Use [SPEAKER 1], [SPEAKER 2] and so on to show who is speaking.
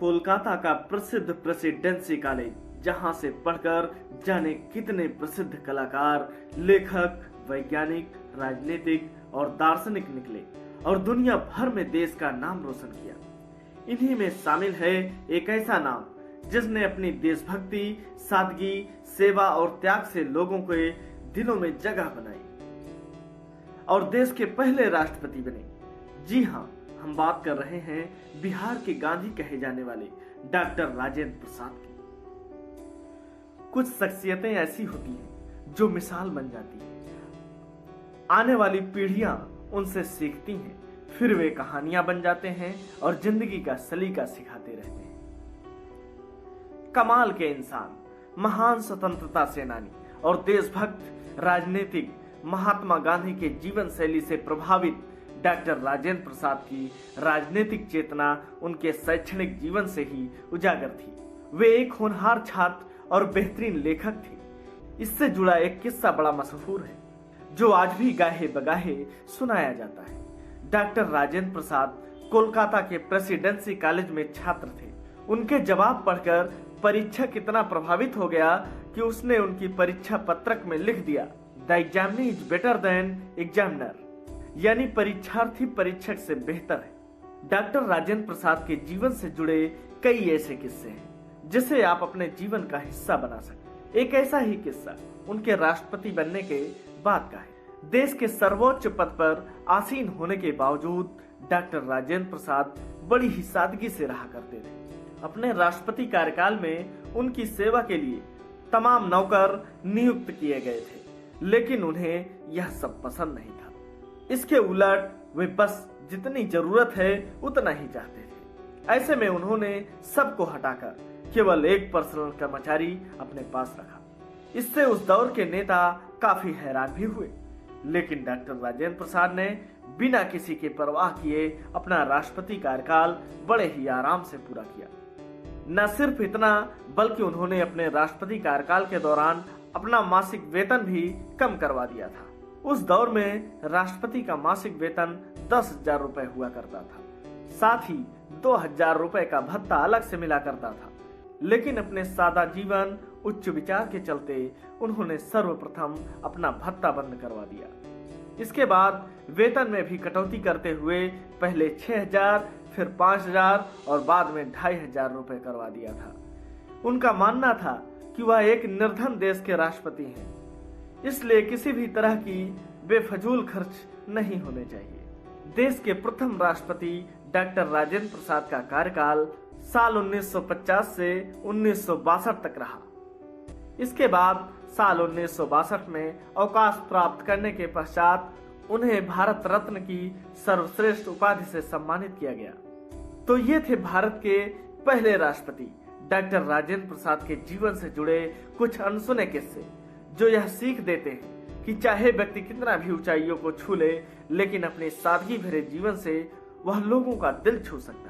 [SPEAKER 1] कोलकाता का प्रसिद्ध presidency college, जहां से पढ़कर जाने कितने प्रसिद्ध कलाकार, लेखक, वैज्ञानिक, राजनीतिक और दार्शनिक निकले और दुनिया भर में देश का नाम रोशन किया। इन्हीं में शामिल है एक ऐसा नाम जिसने अपनी देशभक्ति, सादगी, सेवा और त्याग से लोगों के दिलों में जगह बनाई और देश के पहले राष्ट्रपति बने। जी हाँ, हम बात कर रहे हैं बिहार के गांधी कहे जाने वाले डॉक्टर राजेंद्र प्रसाद की। कुछ शख्सियतें ऐसी होती हैं जो मिसाल बन जाती हैं, आने वाली पीढ़ियां उनसे सीखती हैं, फिर वे कहानियां बन जाते हैं और जिंदगी का सलीका सिखाते रहते हैं। कमाल के इंसान, महान स्वतंत्रता सेनानी और देशभक्त राजनीतिक महात्मा गांधी के जीवन शैली से प्रभावित डॉक्टर राजेंद्र प्रसाद की राजनीतिक चेतना उनके शैक्षणिक जीवन से ही उजागर थी। वे एक होनहार छात्र और बेहतरीन लेखक थे। इससे जुड़ा एक किस्सा बड़ा मशहूर है जो आज भी गाहे बगाहे सुनाया जाता है। डॉक्टर राजेंद्र प्रसाद कोलकाता के प्रेसिडेंसी कॉलेज में छात्र थे। उनके जवाब पढ़कर परीक्षक इतना प्रभावित हो गया कि उसने उनकी परीक्षा पत्रक में लिख दिया, the examinee is better than examiner, यानी परीक्षार्थी परीक्षक से बेहतर है। डॉक्टर राजेंद्र प्रसाद के जीवन से जुड़े कई ऐसे किस्से हैं जिसे आप अपने जीवन का हिस्सा बना सकते। एक ऐसा ही किस्सा उनके राष्ट्रपति बनने के बाद का है। देश के सर्वोच्च पद पर आसीन होने के बावजूद डॉक्टर राजेंद्र प्रसाद बड़ी ही सादगी से रहा करते थे। अपने राष्ट्रपति कार्यकाल में उनकी सेवा के लिए तमाम नौकर नियुक्त किए गए थे, लेकिन उन्हें यह सब पसंद नहीं था। इसके उलट वे बस जितनी जरूरत है उतना ही चाहते थे। ऐसे में उन्होंने सबको हटाकर केवल एक पर्सनल कर्मचारी अपने पास रखा। इससे उस दौर के नेता काफी हैरान भी हुए, लेकिन डॉक्टर राजेंद्र प्रसाद ने बिना किसी के परवाह किए अपना राष्ट्रपति कार्यकाल बड़े ही आराम से पूरा किया। न सिर्फ इतना, बल्कि उन्होंने अपने राष्ट्रपति कार्यकाल के दौरान अपना मासिक वेतन भी कम करवा दिया था। उस दौर में राष्ट्रपति का मासिक वेतन 10,000 रुपए हुआ करता था। साथ ही 2,000 रुपए का भत्ता अलग से मिला करता था। लेकिन अपने सादा जीवन, उच्च विचार के चलते उन्होंने सर्वप्रथम अपना भत्ता बंद करवा दिया। इसके बाद वेतन में भी कटौती करते हुए पहले 6,000, फिर 5,000 और बाद में 2,500 रुपए करवा दिया था। उनका मानना था कि वह एक निर्धन देश के राष्ट्रपति हैं, इसलिए किसी भी तरह की बेफजूल खर्च नहीं होने चाहिए। देश के प्रथम राष्ट्रपति डॉक्टर राजेंद्र प्रसाद का कार्यकाल साल 1950 से 1962 तक रहा। इसके बाद साल 1962 में अवकाश प्राप्त करने के पश्चात उन्हें भारत रत्न की सर्वश्रेष्ठ उपाधि से सम्मानित किया गया। तो ये थे भारत के पहले राष्ट्रपति डॉक्टर राजेंद्र प्रसाद के जीवन से जुड़े कुछ अनसुने किस्से, जो यह सीख देते हैं कि चाहे व्यक्ति कितना भी ऊंचाइयों को छू ले, लेकिन अपने सादगी भरे जीवन से वह लोगों का दिल छू सकता है।